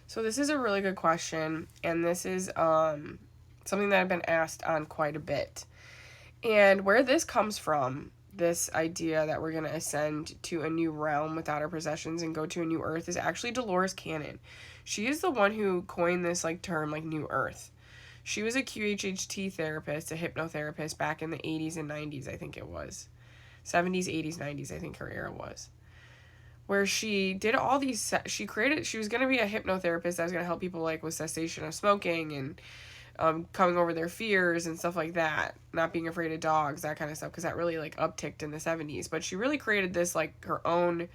So this is a really good question, and this is something that I've been asked on quite a bit. And where this comes from, this idea that we're going to ascend to a new realm without our possessions and go to a new earth, is actually Dolores Cannon. She is the one who coined this term, new earth. She was a QHHT therapist, a hypnotherapist back in the 80s and 90s, I think it was. 70s, 80s, 90s, I think her era was. Where she did all these, she was going to be a hypnotherapist that was going to help people with cessation of smoking and coming over their fears and stuff like that, not being afraid of dogs, that kind of stuff, because that really upticked in the 70s. But she really created this her own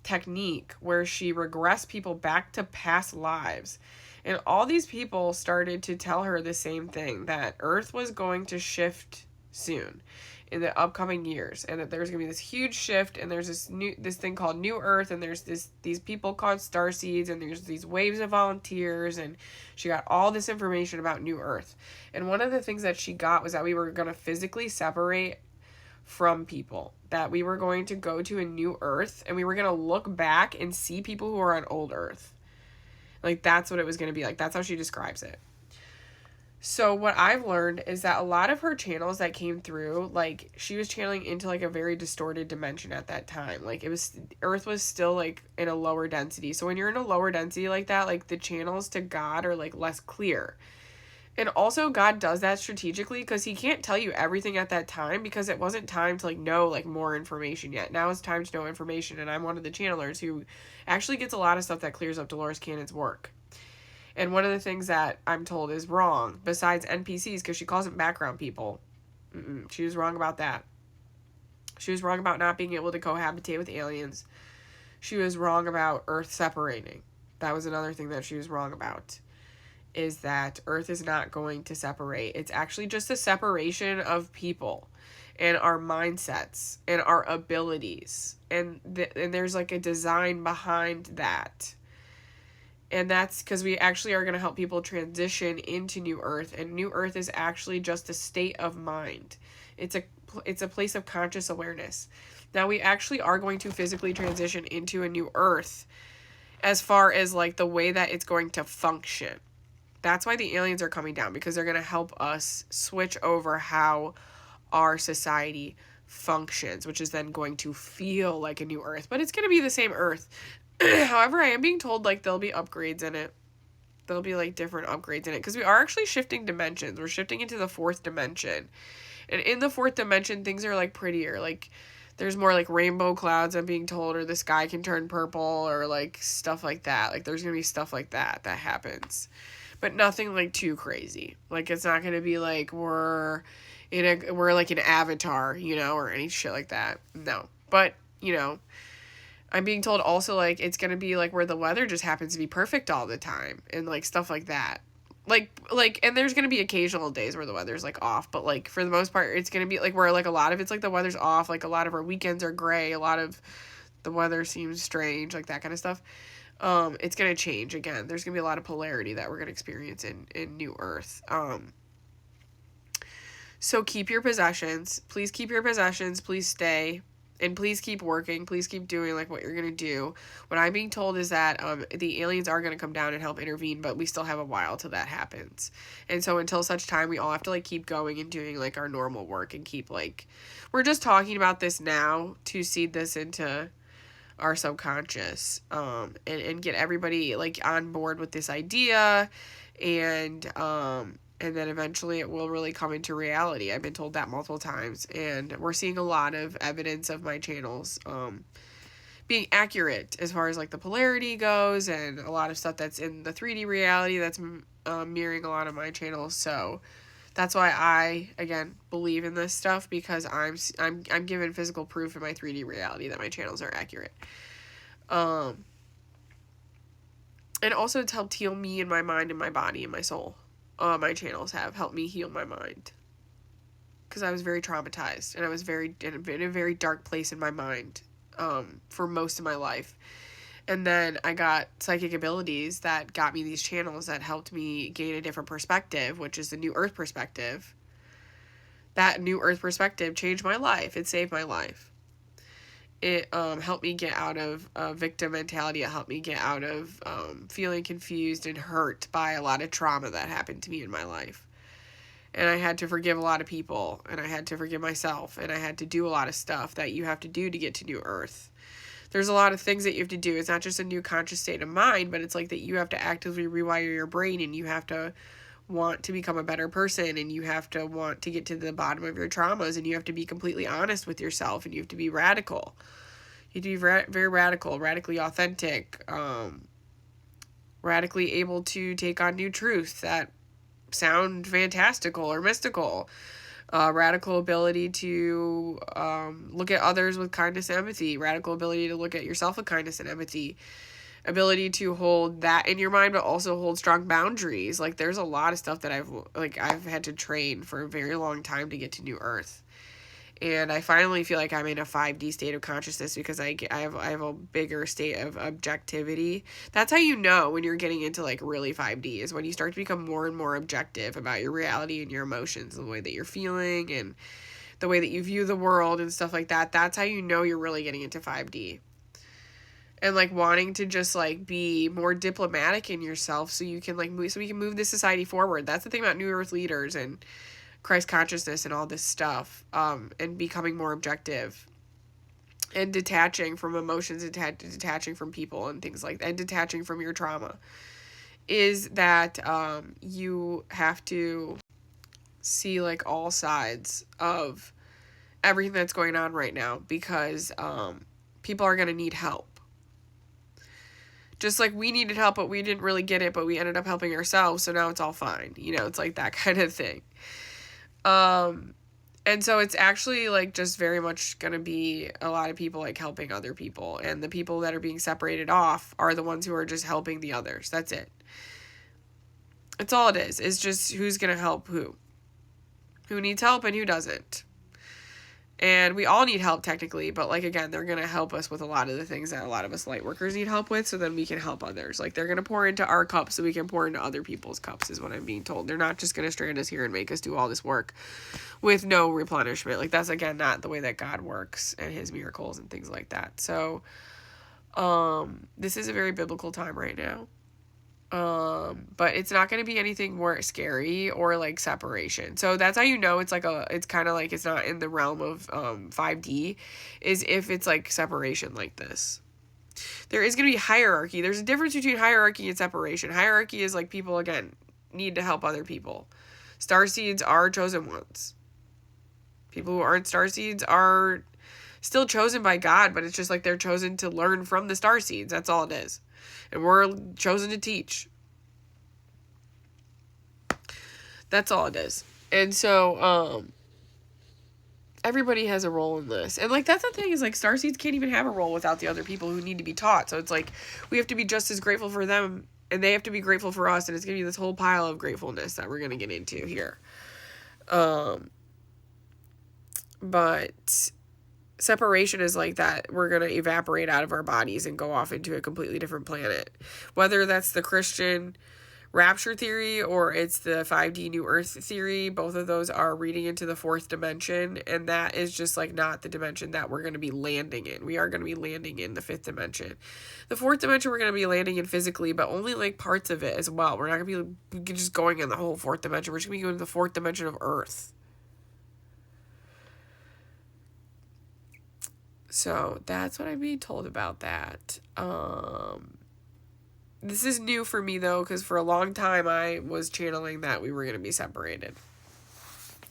technique where she regressed people back to past lives, and all these people started to tell her the same thing, that Earth was going to shift soon in the upcoming years, and that there's gonna be this huge shift, and there's this thing called New Earth, and there's these people called starseeds, and there's these waves of volunteers, and she got all this information about New Earth. And one of the things that she got was that we were gonna physically separate from people, that we were going to go to a new Earth, and we were gonna look back and see people who are on old Earth. That's what it was gonna be like. That's how she describes it. So what I've learned is that a lot of her channels that came through, she was channeling into a very distorted dimension at that time. Earth was still in a lower density. So when you're in a lower density like that, the channels to God are less clear. And also God does that strategically because he can't tell you everything at that time, because it wasn't time to know more information yet. Now it's time to know information, and I'm one of the channelers who actually gets a lot of stuff that clears up Dolores Cannon's work. And one of the things that I'm told is wrong, besides NPCs, because she calls them background people. She was wrong about that. She was wrong about not being able to cohabitate with aliens. She was wrong about Earth separating. That was another thing that she was wrong about, is that Earth is not going to separate. It's actually just a separation of people and our mindsets and our abilities. And there's a design behind that. And that's because we actually are going to help people transition into New Earth. And New Earth is actually just a state of mind. It's a place of conscious awareness. Now, we actually are going to physically transition into a New Earth as far as the way that it's going to function. That's why the aliens are coming down, because they're going to help us switch over how our society functions, which is then going to feel like a new Earth. But it's going to be the same Earth. However, I am being told there'll be upgrades in it. There'll be different upgrades in it, because we are actually shifting dimensions. We're shifting into the fourth dimension. And in the fourth dimension, things are prettier. There's more rainbow clouds, I'm being told, or the sky can turn purple, or stuff like that. There's going to be stuff like that happens. But nothing too crazy. It's not going to be we're an Avatar, or any shit like that. No. But, I'm being told also, it's going to be, where the weather just happens to be perfect all the time, and, stuff like that. And there's going to be occasional days where the weather's, off, but, for the most part, it's going to be, where, a lot of it's, the weather's off, a lot of our weekends are gray, a lot of the weather seems strange, that kind of stuff. It's going to change again. There's going to be a lot of polarity that we're going to experience in New Earth. So keep your possessions. Please keep your possessions. Please stay. And please keep working. Please keep doing what you're going to do. What I'm being told is that the aliens are going to come down and help intervene, but we still have a while till that happens. And so until such time, we all have to keep going and doing our normal work, and keep we're just talking about this now to seed this into our subconscious, and get everybody on board with this idea, and then eventually it will really come into reality. I've been told that multiple times, and we're seeing a lot of evidence of my channels being accurate as far as the polarity goes, and a lot of stuff that's in the 3D reality that's mirroring a lot of my channels. So that's why I, again, believe in this stuff, because I'm given physical proof in my 3D reality that my channels are accurate. And also it's helped heal me and my mind and my body and my soul. My channels have helped me heal my mind, because I was very traumatized, and I was in a very dark place in my mind for most of my life. And then I got psychic abilities that got me these channels that helped me gain a different perspective, which is the New Earth perspective. That New Earth perspective changed my life. It saved my life. It helped me get out of victim mentality. It helped me get out of feeling confused and hurt by a lot of trauma that happened to me in my life. And I had to forgive a lot of people, and I had to forgive myself, and I had to do a lot of stuff that you have to do to get to New Earth. There's a lot of things that you have to do. It's not just a new conscious state of mind, but it's like that you have to actively rewire your brain, and you have to want to become a better person, and you have to want to get to the bottom of your traumas, and you have to be completely honest with yourself, and you have to be radical. You have to be very radical, radically authentic, radically able to take on new truths that sound fantastical or mystical. Radical ability to look at others with kindness and empathy. Radical ability to look at yourself with kindness and empathy. Ability to hold that in your mind, but also hold strong boundaries. Like, there's a lot of stuff that I've had to train for a very long time to get to New Earth. And I finally feel like I'm in a 5D state of consciousness because I have a bigger state of objectivity. That's how you know when you're getting into like really 5D, is when you start to become more and more objective about your reality and your emotions, the way that you're feeling and the way that you view the world and stuff like that. That's how you know you're really getting into 5D. And like wanting to just like be more diplomatic in yourself so you can like move, so we can move this society forward. That's the thing about New Earth leaders and Christ consciousness and all this stuff, and becoming more objective and detaching from emotions and detaching from people and things like that, and detaching from your trauma, is that you have to see like all sides of everything that's going on right now, because people are going to need help. Just like we needed help, but we didn't really get it, but we ended up helping ourselves, so now it's all fine. You know, it's like that kind of thing. And so it's actually like just very much going to be a lot of people like helping other people, and the people that are being separated off are the ones who are just helping the others. That's it. It's all it is. It's just who's going to help who needs help and who doesn't. And we all need help technically, but like, again, they're going to help us with a lot of the things that a lot of us light workers need help with, so then we can help others. Like, they're going to pour into our cups so we can pour into other people's cups, is what I'm being told. They're not just going to strand us here and make us do all this work with no replenishment. Like, that's, again, not the way that God works and his miracles and things like that. So this is a very biblical time right now. But it's not going to be anything more scary or like separation. So that's how you know it's like it's kind of like it's not in the realm of 5D, is if it's like separation like this. There is going to be hierarchy. There's a difference between hierarchy and separation. Hierarchy is like people, again, need to help other people. Starseeds are chosen ones. People who aren't starseeds are still chosen by God, but it's just like they're chosen to learn from the starseeds. That's all it is. And we're chosen to teach. That's all it is. And so, everybody has a role in this. And, like, that's the thing, is, like, starseeds can't even have a role without the other people who need to be taught. So it's like, we have to be just as grateful for them, and they have to be grateful for us, and it's going to be this whole pile of gratefulness that we're going to get into here. But separation is like that. We're going to evaporate out of our bodies and go off into a completely different planet. Whether that's the Christian rapture theory or it's the 5D New Earth theory, both of those are reading into the fourth dimension, and that is just like not the dimension that we're going to be landing in. We are going to be landing in the fifth dimension. The fourth dimension we're going to be landing in physically, but only like parts of it as well. We're not going to be just going in the whole fourth dimension. We're just going to be going to the fourth dimension of Earth. So that's what I'm being told about that. This is new for me, though, because for a long time I was channeling that we were going to be separated.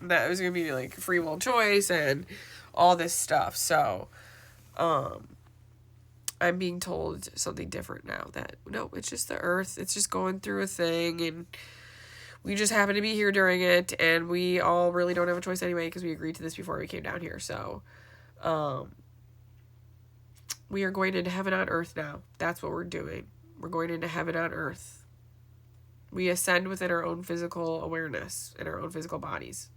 That it was going to be, like, free will choice and all this stuff. So, I'm being told something different now. That, no, it's just the Earth. It's just going through a thing, and we just happen to be here during it, and we all really don't have a choice anyway, because we agreed to this before we came down here. So, we are going into heaven on earth now. That's what we're doing. We're going into heaven on earth. We ascend within our own physical awareness, in our own physical bodies.